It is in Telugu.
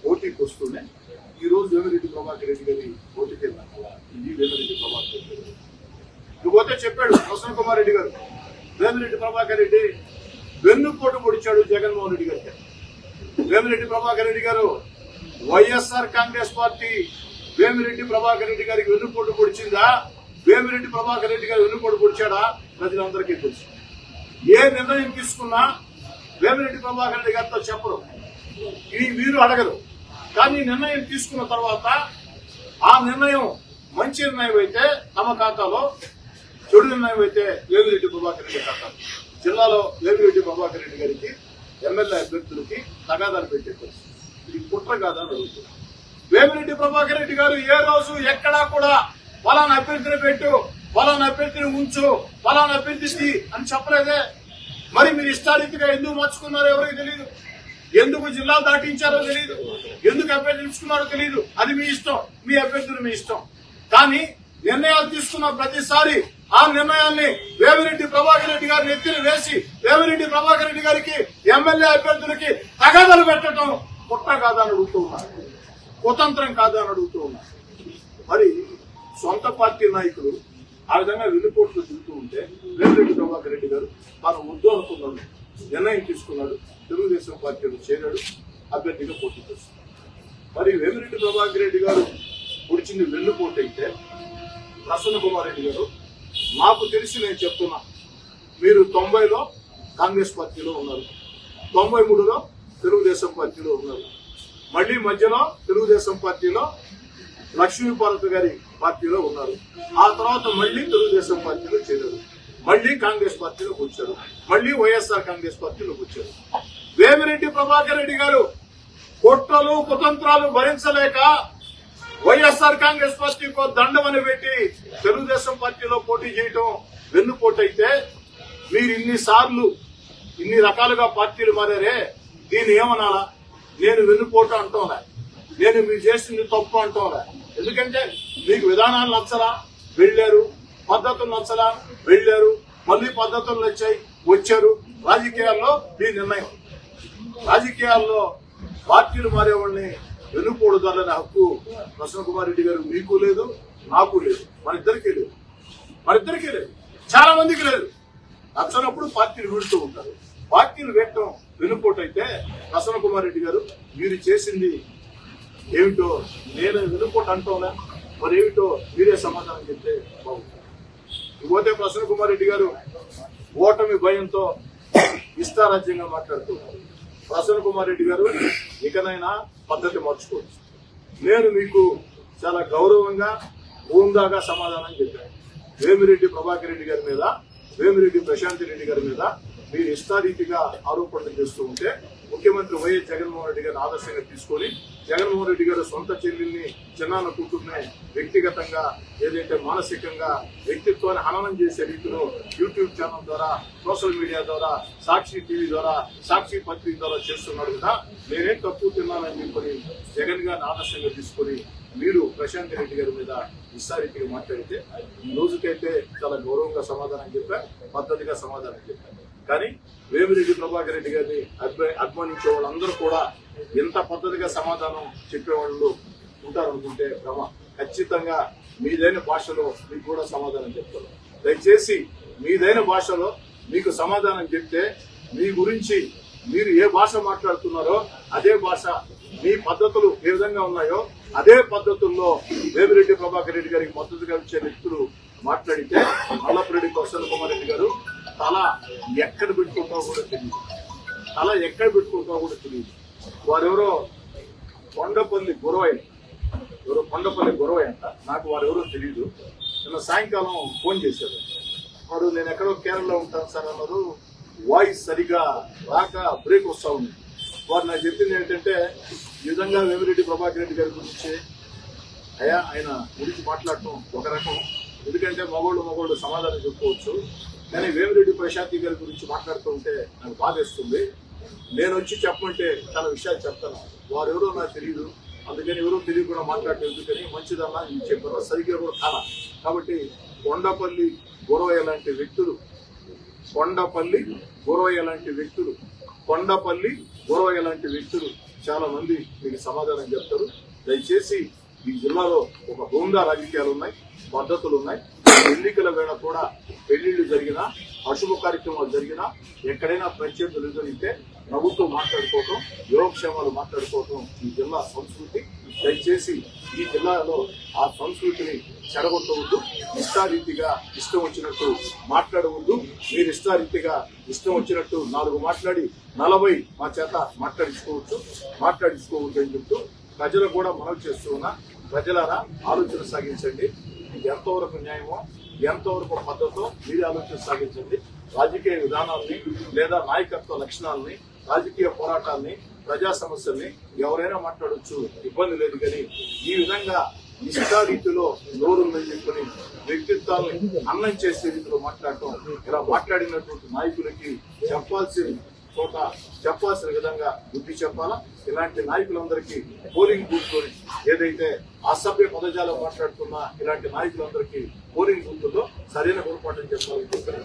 పోటీకి వస్తూనే ఈ రోజు వేమిరెడ్డి ప్రభాకర్ రెడ్డి గారి పోటీకి వెళ్ళాలి. ఇది వేమిరెడ్డి ప్రభాకర్ రెడ్డి గారు ఇకపోతే చెప్పాడు ప్రసన్న కుమార్ రెడ్డి గారు, వేమిరెడ్డి ప్రభాకర్ రెడ్డి వెన్నుపోటు పొడిచాడు జగన్మోహన్ రెడ్డి గారికి. వేమిరెడ్డి ప్రభాకర్ రెడ్డి గారు వైఎస్ఆర్ కాంగ్రెస్ పార్టీ వేమిరెడ్డి ప్రభాకర్ రెడ్డి గారికి వెన్నుపోటు పొడిచిందా, వేమిరెడ్డి ప్రభాకర్ రెడ్డి గారు వెన్నుపోటు పొడిచాడా ప్రజలందరికీ తెలుసు. ఏ నిర్ణయం తీసుకున్నా వేమిరెడ్డి ప్రభాకర్ రెడ్డి గారితో చెప్పరు, ఇది వీరు అడగరు. కానీ నిర్ణయం తీసుకున్న తర్వాత ఆ నిర్ణయం మంచి నిర్ణయం అయితే తమ ఖాతాలో, చెడు నిర్ణయం అయితే వేమిరెడ్డి ప్రభాకర్ రెడ్డి ఖాతాలో. జిల్లాలో వేమిరెడ్డి ప్రభాకర్ రెడ్డి గారికి ఎమ్మెల్యే అభ్యర్థులకి తగాదాలు పెట్టే పరిస్థితి. ఇది కుట్ర కాదని అడుగుతున్నారు. వేమిరెడ్డి ప్రభాకర్ రెడ్డి గారు ఏ రోజు ఎక్కడా కూడా ఫలానా అభ్యర్థిని పెట్టు, ఫలానా అభ్యర్థిని ఉంచు, ఫలానా అభ్యర్థి అని చెప్పలేదే. మరి మీరు ఇష్టారీతిగా ఎందుకు మార్చుకున్నారో ఎవరికి తెలియదు, ఎందుకు జిల్లాలు దాటించారో తెలియదు, ఎందుకు అభ్యర్థి ఎంచుకున్నారో తెలియదు. అది మీ ఇష్టం, మీ అభ్యర్థులు మీ ఇష్టం. కానీ నిర్ణయాలు తీసుకున్న ప్రతిసారి ఆ నిర్ణయాన్ని వేమిరెడ్డి ప్రభాకర్ రెడ్డి గారిని ఎత్తిన వేసి వేమిరెడ్డి ప్రభాకర్ రెడ్డి గారికి ఎమ్మెల్యే అభ్యర్థులకి తగాదాలు పెట్టడం కుట్ర కాదని అడుగుతూ ఉన్నారు, కుతంత్రం కాదని అడుగుతూ ఉన్నారు. మరి సొంత పార్టీ నాయకులు ఆ విధంగా వెన్నుపోట్లు తిరుగుతూ ఉంటే వేమిరెడ్డి ప్రభాకర్ రెడ్డి గారు తాను వద్దు అనుకున్నాడు, నిర్ణయం తీసుకున్నాడు, తెలుగుదేశం పార్టీలో చేరాడు, అభ్యర్థిగా పోటీ చేస్తున్నాడు. మరి వేమిరెడ్డి ప్రభాకర్ రెడ్డి గారు పొడిచింది వెన్నుపోటు అయితే ప్రసన్న కుమార్ రెడ్డి గారు, నాకు తెలిసి నేను చెప్తున్నా, మీరు 90లో కాంగ్రెస్ పార్టీలో ఉన్నారు, 93లో తెలుగుదేశం పార్టీలో ఉన్నారు, మళ్లీ మధ్యలో తెలుగుదేశం పార్టీలో లక్ష్మీపార్వతి గారి పార్టీలో ఉన్నారు, ఆ తర్వాత మళ్లీ తెలుగుదేశం పార్టీలో చేరారు, మళ్లీ కాంగ్రెస్ పార్టీలోకి వచ్చారు, మళ్లీ వైఎస్ఆర్ కాంగ్రెస్ పార్టీలోకి వచ్చారు. వేమిరెడ్డి ప్రభాకర్ రెడ్డి గారు కుట్రలు కుతంత్రాలు భరించలేక వైఎస్ఆర్ కాంగ్రెస్ పార్టీకో దండమని పెట్టి తెలుగుదేశం పార్టీలో పోటీ చేయటం వెన్నుపోటు అయితే, మీరు ఇన్ని రకాలుగా పార్టీలు మారారే, దీన్ని ఏమనాలా? నేను వెన్నుపోటు అంటోలే, నేను మీరు చేసింది తప్పు అంటోలే. ఎందుకంటే మీకు విధానాలు నచ్చలా వెళ్లారు, పద్ధతులు నచ్చలా వెళ్లారు, మళ్లీ పద్ధతులు వచ్చారు. రాజకీయాల్లో మీ నిర్ణయం, రాజకీయాల్లో పార్టీలు మారేవాళ్ళని వెన్నుపోడుదలనే హక్కు ప్రసన్న కుమార్ రెడ్డి గారు మీకు లేదు, నాకు లేదు, మన ఇద్దరికీ లేదు, చాలా మందికి లేదు. నచ్చనప్పుడు పార్టీలు వీడుతూ ఉంటారు. పార్టీలు వేయటం వెన్నుపోటు అయితే ప్రసన్న కుమార్ రెడ్డి గారు మీరు చేసింది ఏమిటో నేను వెన్నుపోటు అంటోనా, మరి ఏమిటో మీరే సమాధానం చెప్తే బాగుంటుంది. ఇకపోతే ప్రసన్న కుమార్ రెడ్డి గారు ఓటమి భయంతో ఇష్టారాజ్యంగా మాట్లాడుతున్నారు. ప్రసన్న కుమార్ రెడ్డి గారు ఇకనైనా పద్ధతి మార్చుకోవచ్చు. నేను మీకు చాలా గౌరవంగా హోందాగా సమాధానం చెప్పాను. వేమిరెడ్డి ప్రభాకర్ రెడ్డి గారి మీద, వేమిరెడ్డి ప్రశాంత్ రెడ్డి గారి మీద మీరు ఇష్టారీతిగా ఆరోపణలు చేస్తూ ఉంటే ముఖ్యమంత్రి వైఎస్ జగన్మోహన్ రెడ్డి గారిని ఆదర్శంగా తీసుకొని జగన్మోహన్ రెడ్డి గారు సొంత చెల్లెల్ని, చిన్నాన్న కూతుర్ని వ్యక్తిగతంగా ఏదైతే మానసికంగా వ్యక్తిత్వాన్ని హననం చేసే రీతిలో యూట్యూబ్ ఛానల్ ద్వారా, సోషల్ మీడియా ద్వారా, సాక్షి టీవీ ద్వారా, సాక్షి పత్రిక ద్వారా చేస్తున్నాడు కదా, నేనేం తక్కువ తిన్నానని చెప్పని జగన్ గారిని ఆదర్శంగా తీసుకొని మీరు ప్రశాంత్ రెడ్డి గారి మీద ఇష్టారీతిగా మాట్లాడితే ఈ రోజుకైతే చాలా గౌరవంగా సమాధానం చెప్పారు, పద్ధతిగా సమాధానం చెప్పారు. కానీ వేమిరెడ్డి ప్రభాకర్ రెడ్డి గారిని అభిమానించే వాళ్ళందరూ కూడా ఎంత పద్ధతిగా సమాధానం చెప్పేవాళ్ళు ఉంటారనుకుంటే ఖచ్చితంగా మీదైన భాషలో మీకు కూడా సమాధానం చెప్తారు. దయచేసి మీదైన భాషలో మీకు సమాధానం చెప్తే మీ గురించి మీరు ఏ భాష మాట్లాడుతున్నారో అదే భాష, మీ పద్ధతులు ఏ విధంగా ఉన్నాయో అదే పద్ధతుల్లో వేమిరెడ్డి ప్రభాకర్ రెడ్డి గారికి మద్దతుగా ఇచ్చే వ్యక్తులు మాట్లాడితే నల్లపురెడ్డి ప్రసన్న కుమార్ రెడ్డి గారు తల ఎక్కడ పెట్టుకుంటావో కూడా తెలియదు, వారెవరో కొండపల్లి గురవయ్య అంట, నాకు వారెవరో తెలియదు. నిన్న సాయంకాలం ఫోన్ చేశారు, వారు నేను ఎక్కడో కేరళలో ఉంటాను సార్ అన్నారు, వాయిస్ సరిగా రాక బ్రేక్ వస్తా ఉంది. వారు నాకు చెప్పింది ఏంటంటే, ఈ విధంగా వేమిరెడ్డి ప్రభాకర్ రెడ్డి గారి గురించి ఆయన గురించి మాట్లాడటం ఒక రకం, ఎందుకంటే మగోళ్ళు సమాధానం చెప్పుకోవచ్చు, కానీ వేమిరెడ్డి ప్రశాంత్ గారి గురించి మాట్లాడుతూ ఉంటే నాకు బాధేస్తుంది. నేను వచ్చి చెప్పమంటే చాలా విషయాలు చెప్తాను, వారెవరో నాకు తెలియదు, అందుకని ఎవరో తెలియకుండా మాట్లాడటం ఎందుకని మంచిదన్నా నేను చెప్పాను, సరిగ్గా కూడా కాలా. కాబట్టి కొండపల్లి గురవయ్య లాంటి వ్యక్తులు చాలా మంది మీకు సమాధానం చెప్తారు. దయచేసి ఈ జిల్లాలో ఒక హోందా రాజకీయాలు ఉన్నాయి, పద్ధతులు ఉన్నాయి. ఎన్నికల వేళ కూడా పెళ్లిళ్లు జరిగినా, అశుభ కార్యక్రమాలు జరిగినా, ఎక్కడైనా ప్రత్యర్థులు జరిగితే ప్రభుత్వం మాట్లాడుకోవటం, యోగక్షేమాలు మాట్లాడుకోవటం ఈ జిల్లా సంస్కృతి. దయచేసి ఈ జిల్లాలో ఆ సంస్కృతిని చెడగొట్టవద్దు. ఇష్టారీతిగా ఇష్టం వచ్చినట్టు మాట్లాడవద్దు. మీరు ఇష్టారీతిగా ఇష్టం వచ్చినట్టు 4 మాట్లాడి 40 మా చేత మాట్లాడించుకోవద్దు అని చెప్తూ ప్రజలకు కూడా మనవి చేస్తూ ఉన్నా. ప్రజలారా ఆలోచన సాగించండి. ఇది ఎంతవరకు న్యాయమో, ఎంతవరకు పద్ధతో మీరు ఆలోచన సాగించండి. రాజకీయ విధానాల్ని లేదా నాయకత్వ లక్షణాలని, రాజకీయ పోరాటాన్ని, ప్రజా సమస్యల్ని ఎవరైనా మాట్లాడొచ్చు, ఇబ్బంది లేదు. కానీ ఈ విధంగా ఇష్టారీతిలో నోరుందని చెప్పని వ్యక్తిత్వాన్ని అన్నం చేసే రీతిలో మాట్లాడటం, ఇలా మాట్లాడినటువంటి నాయకులకి చెప్పాల్సిన విధంగా బుద్ధి చెప్పాలా. ఇలాంటి నాయకులందరికీ పోలింగ్ బూత్ లోని ఏదైతే అసభ్య పదజాలం మాట్లాడుతున్నా ఇలాంటి నాయకులందరికీ పోలింగ్ బూత్ లో సరైన గుణపాఠం చెప్పాలని చెప్పారు.